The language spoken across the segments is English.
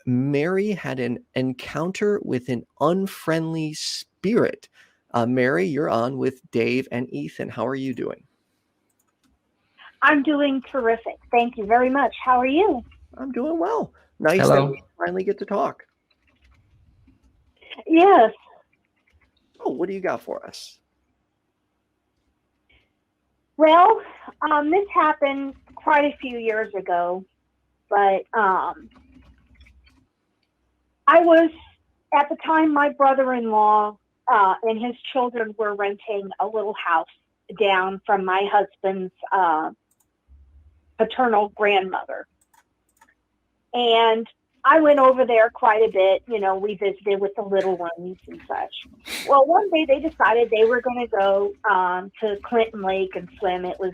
Mary had an encounter with an unfriendly spirit. Mary, you're on with Dave and Ethan. How are you doing? I'm doing terrific. Thank you very much. How are you? I'm doing well. Nice Hello. that we finally get to talk. Yes. Oh, what do you got for us? Well, this happened quite a few years ago, but I was, at the time, my brother-in-law and his children were renting a little house down from my husband's paternal grandmother. And I went over there quite a bit. You know, we visited with the little ones and such. Well, one day they decided they were going to go to Clinton Lake and swim. It was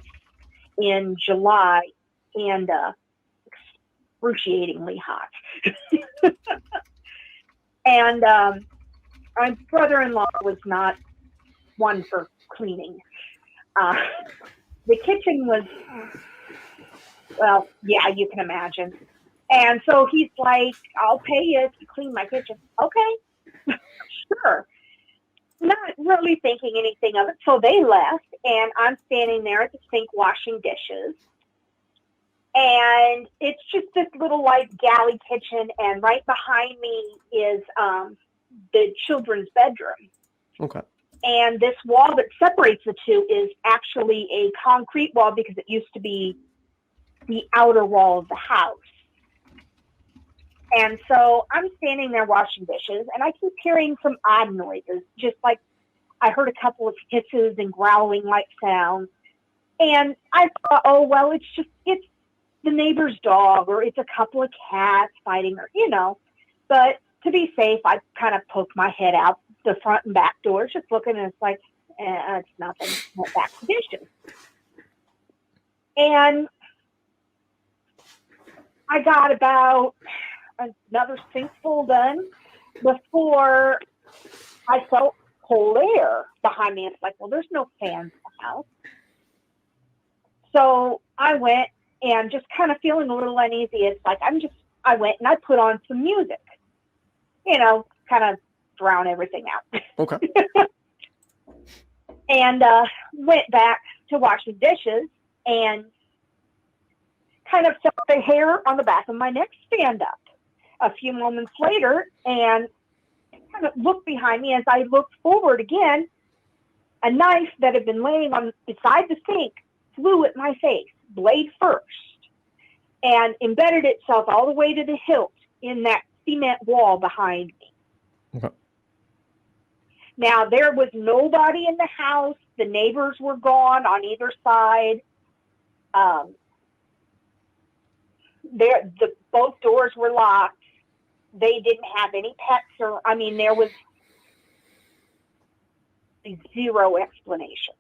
in July and excruciatingly hot. And my brother-in-law was not one for cleaning. The kitchen was, well, yeah, you can imagine. And so he's like, I'll pay you to clean my kitchen. Okay, sure. Not really thinking anything of it. So they left, and I'm standing there at the sink washing dishes. And it's just this little like galley kitchen, and right behind me is the children's bedroom. Okay. And this wall that separates the two is actually a concrete wall because it used to be the outer wall of the house. And so I'm standing there washing dishes, and I keep hearing some odd noises, just like I heard a couple of hisses and growling like sounds. And I thought, oh, well, it's the neighbor's dog, or it's a couple of cats fighting, or, you know. But to be safe, I kind of poked my head out the front and back doors, just looking, and it's like, it's nothing, went back to dishes. And I got about another sinkful done before I felt cold air behind me. It's like, well, there's no fans in the house. So I went, and just kind of feeling a little uneasy. It's like, I went and I put on some music, you know, kind of drown everything out. Okay. And went back to washing dishes, and kind of felt the hair on the back of my neck stand up a few moments later, and kind of looked behind me. As I looked forward again, a knife that had been laying beside the sink flew at my face, blade first, and embedded itself all the way to the hilt in that cement wall behind me. Okay. Now, there was nobody in the house. The neighbors were gone on either side. Both doors were locked. They didn't have any pets, there was zero explanation.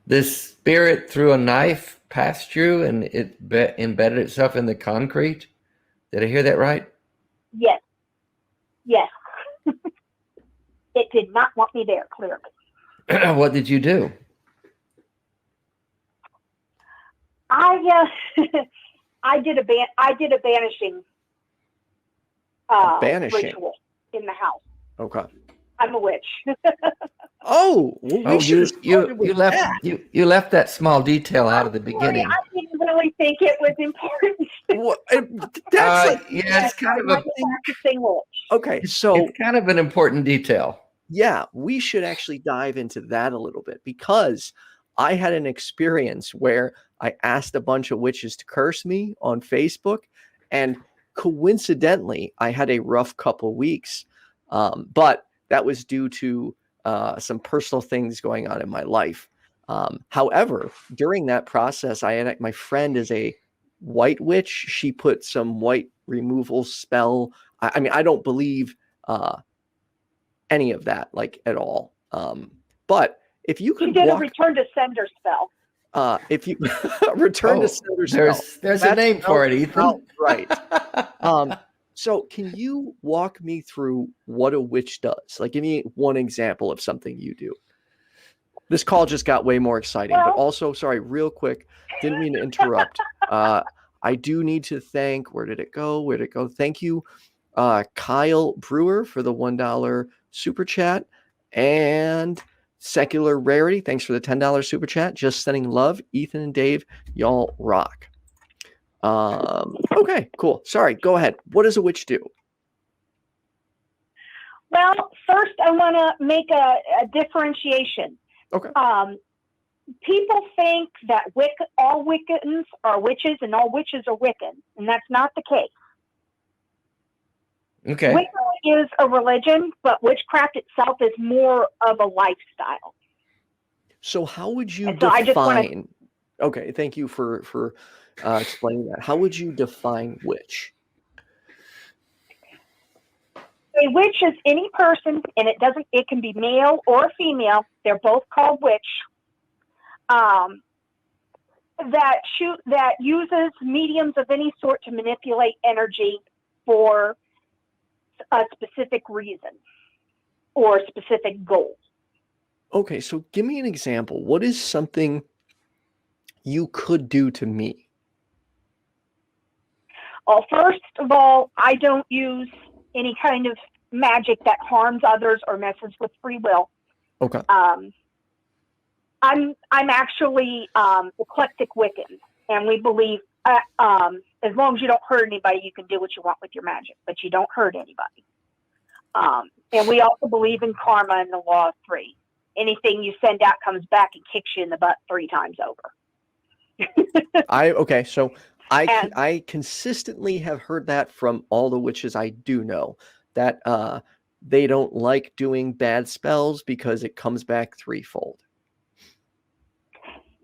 This spirit threw a knife past you, and it embedded itself in the concrete? Did I hear that right? Yes. Yes. It did not want me there, clearly. What did you do? I did a banishing ritual in the house. Okay. I'm a witch. Oh, well, you left that small detail out of the beginning. I didn't really think it was important. Well, it's kind of okay. So it's kind of an important detail. Yeah, we should actually dive into that a little bit, because I had an experience where I asked a bunch of witches to curse me on Facebook, and coincidentally, I had a rough couple weeks, but that was due to some personal things going on in my life. However, during that process, my friend is a white witch. She put some white removal spell. I don't believe any of that, like, at all. But if you could, she did a return to sender spell. If you return to sender spell, there's a name for it, Ethan. Right. So can you walk me through what a witch does? Like, give me one example of something you do. This call just got way more exciting, but also, sorry, real quick, didn't mean to interrupt. I do need to thank, where did it go? Thank you, Kyle Brewer, for the $1 super chat, and Secular Rarity, thanks for the $10 super chat. Just sending love. Ethan and Dave, y'all rock. Okay, cool. Sorry, go ahead. What does a witch do? Well, first I want to make a differentiation. Okay. People think that all Wiccans are witches and all witches are Wiccans, and that's not the case. Okay. Wicca is a religion, but witchcraft itself is more of a lifestyle. So how would you so define? Okay, thank you for explaining that. How would you define witch? A witch is any person, and it can be male or female. They're both called witch. That uses mediums of any sort to manipulate energy for a specific reason or a specific goal. Okay, so give me an example. What is something you could do to me? Well, first of all, I don't use any kind of magic that harms others or messes with free will. Okay. I'm actually eclectic Wiccan, and we believe as long as you don't hurt anybody, you can do what you want with your magic, but you don't hurt anybody. And we also believe in karma and the law of three. Anything you send out comes back and kicks you in the butt 3 times over. I consistently have heard that from all the witches I do know, that they don't like doing bad spells because it comes back threefold.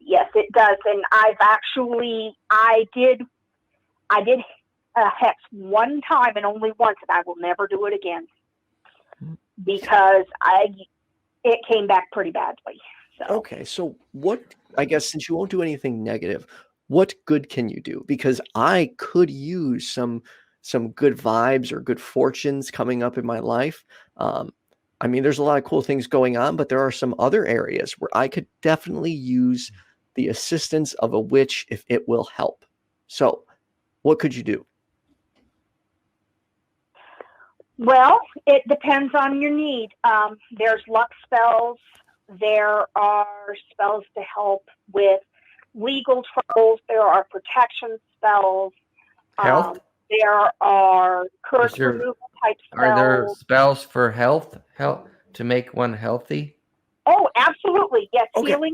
Yes, it does. And I did hex one time and only once, and I will never do it again because it came back pretty badly. So. Okay, so I guess since you won't do anything negative, what good can you do? Because I could use some good vibes or good fortunes coming up in my life. I mean, there's a lot of cool things going on, but there are some other areas where I could definitely use the assistance of a witch if it will help. So what could you do? Well, it depends on your need. There's luck spells. There are spells to help with legal troubles. There are protection spells. Health? There are curse removal type spells. Are there spells for health to make one healthy? Oh, absolutely. Yes, okay. Healing.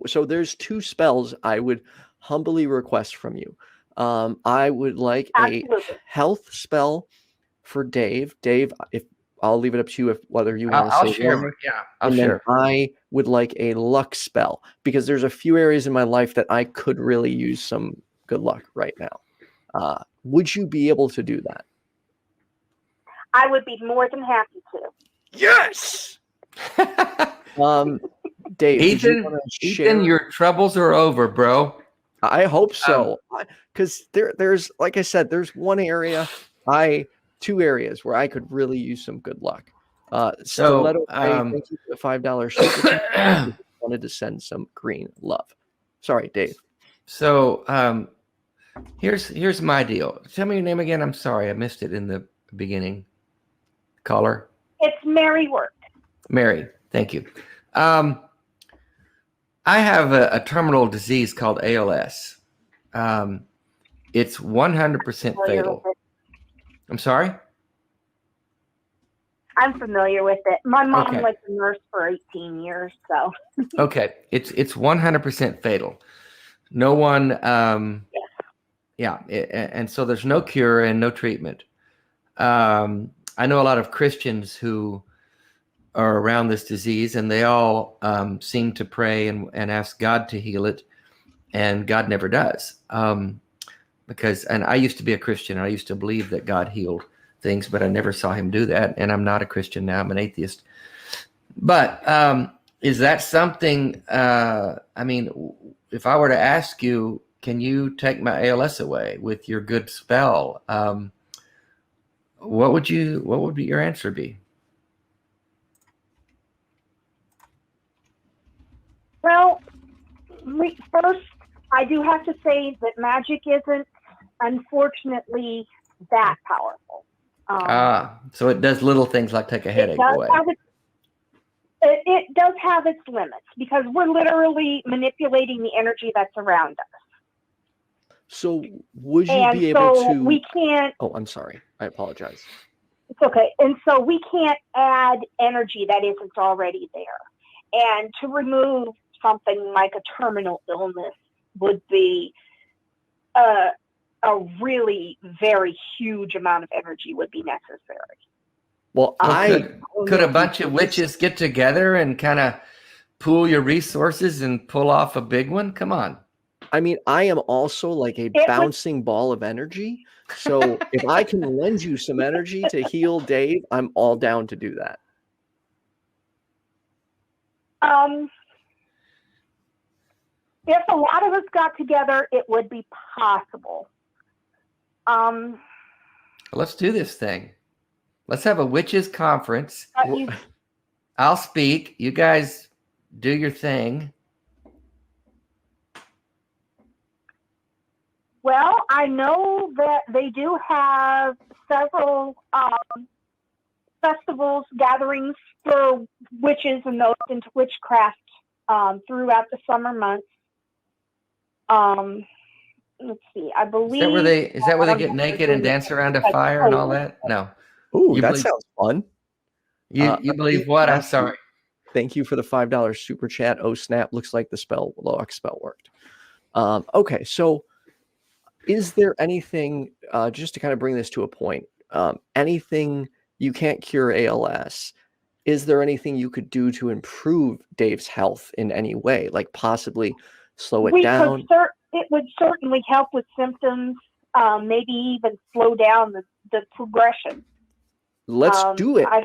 So there's 2 spells I would humbly request from you. I would like Absolutely. a health spell for Dave. Dave, I'll leave it up to you whether you want to I'll say share. one. Yeah, I'll and share. Then I would like a luck spell because there's a few areas in my life that I could really use some good luck right now. Would you be able to do that? I would be more than happy to. Yes. Dave, Ethan, your troubles are over, bro. I hope so. Because there's, like I said, there's 2 areas where I could really use some good luck. Stiletto, thank you for the $5 super chat. Wanted to send some green love. Sorry, Dave. So here's my deal. Tell me your name again. I'm sorry, I missed it in the beginning. Caller. It's Mary Work. Mary, thank you. I have a terminal disease called ALS. It's 100% fatal. I'm sorry? I'm familiar with it. My mom was a nurse for 18 years, so. Okay, it's 100% fatal. No one, and so there's no cure and no treatment. I know a lot of Christians who are around this disease, and they all seem to pray and ask God to heal it, and God never does. Because I used to be a Christian. I used to believe that God healed things, but I never saw him do that. And I'm not a Christian now. I'm an atheist. But is that something, I mean, if I were to ask you, can you take my ALS away with your good spell? What would your answer be? Well, first, I do have to say that magic isn't, unfortunately, that powerful. So it does little things like take a headache away. It does have its limits because we're literally manipulating the energy that's around us. So would you be able to? We can't. Oh, I'm sorry. I apologize. It's okay. And so we can't add energy that isn't already there. And to remove something like a terminal illness would be a really very huge amount of energy would be necessary. Well, could a bunch of witches get together and kind of pool your resources and pull off a big one? Come on. I mean, I am also like a bouncing ball of energy. So if I can lend you some energy to heal Dave, I'm all down to do that. If a lot of us got together, it would be possible. Let's do this thing. Let's have a witches conference. I'll speak. You guys do your thing. Well, I know that they do have several festivals, gatherings for witches and those into witchcraft throughout the summer months. Let's see. I believe is that where they get naked and dance around a fire and all that? No. Ooh, that sounds fun. You believe what? I'm sorry. Thank you for the $5 super chat. Oh snap! Looks like the spell worked. Okay, so is there anything just to kind of bring this to a point? Anything you can't cure ALS? Is there anything you could do to improve Dave's health in any way, like possibly slow it down? It would certainly help with symptoms, maybe even slow down the progression. Let's do it. I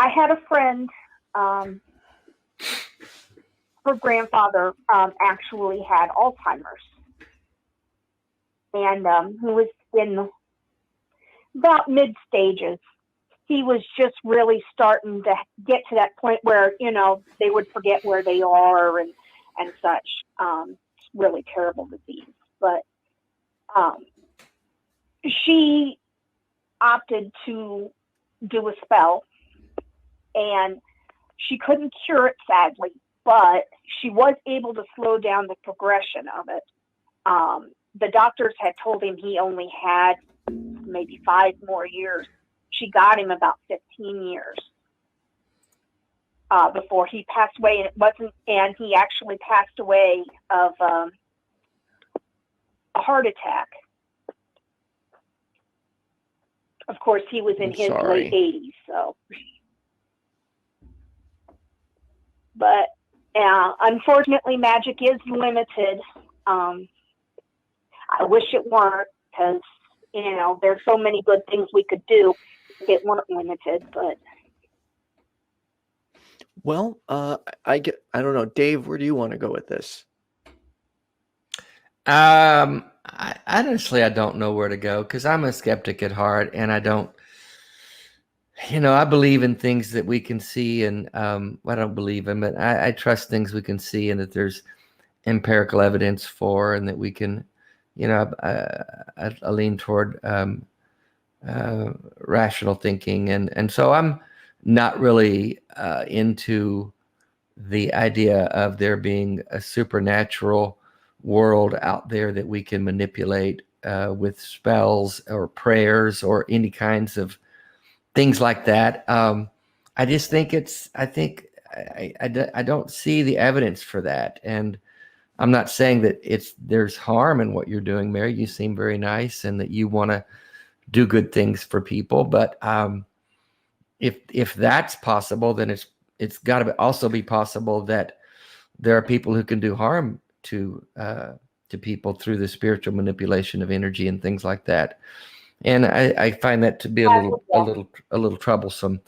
had a friend, her grandfather actually had Alzheimer's. And he was in about mid stages. He was just really starting to get to that point where, they would forget where they are and such. It's really terrible disease. But she opted to do a spell, and she couldn't cure it, sadly, but she was able to slow down the progression of it. The doctors had told him he only had maybe 5 more years. She got him about 15 years before he passed away, and he actually passed away of a heart attack. Of course, he was in his late 80s, so. But unfortunately, magic is limited. I wish it weren't, because, there's so many good things we could do if it weren't limited, but. Well, I don't know. Dave, where do you want to go with this? Honestly, I don't know where to go, because I'm a skeptic at heart, and I don't, I believe in things that we can see, and I don't believe in, but I trust things we can see and that there's empirical evidence for, and that we can, I lean toward rational thinking, and so I'm not really into the idea of there being a supernatural world out there that we can manipulate with spells or prayers or any kinds of things like that. I just think I don't see the evidence for that. And I'm not saying that there's harm in what you're doing, Mary. You seem very nice and that you want to do good things for people. But if that's possible, then it's got to also be possible that there are people who can do harm to people through the spiritual manipulation of energy and things like that. And I find that to be a little troublesome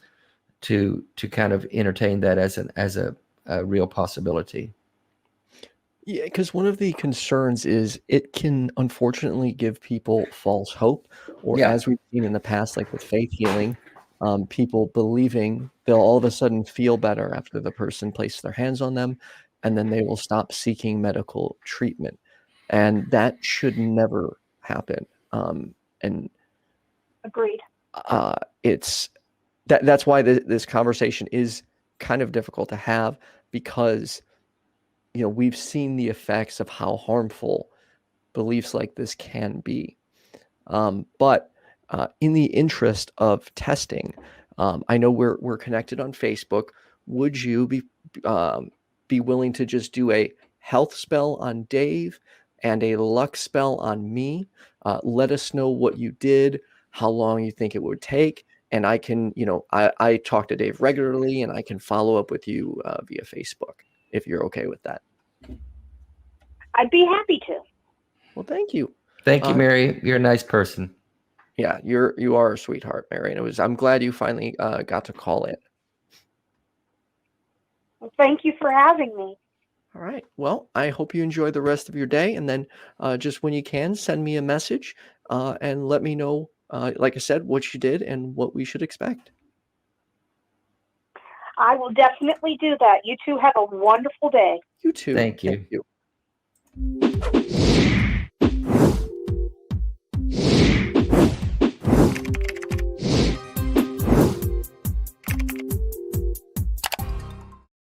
to kind of entertain that as a real possibility. Yeah, because one of the concerns is it can unfortunately give people false hope, or as we've seen in the past, like with faith healing, people believing they'll all of a sudden feel better after the person placed their hands on them. and then they will stop seeking medical treatment. And that should never happen. And Agreed. that's why this conversation is kind of difficult to have, because we've seen the effects of how harmful beliefs like this can be. But in the interest of testing, I know we're connected on Facebook. Would you be willing to just do a health spell on Dave and a luck spell on me? Let us know what you did, how long you think it would take, and I can, I talk to Dave regularly, and I can follow up with you via Facebook if you're okay with that. I'd be happy to. Well, thank you. Thank you, Mary. You're a nice person. Yeah, you are a sweetheart, Mary. And I'm glad you finally got to call in. Well, thank you for having me. All right. Well, I hope you enjoy the rest of your day. And then just when you can, send me a message and let me know, like I said, what you did and what we should expect. I will definitely do that. You two have a wonderful day. You too. Thank you. Thank you.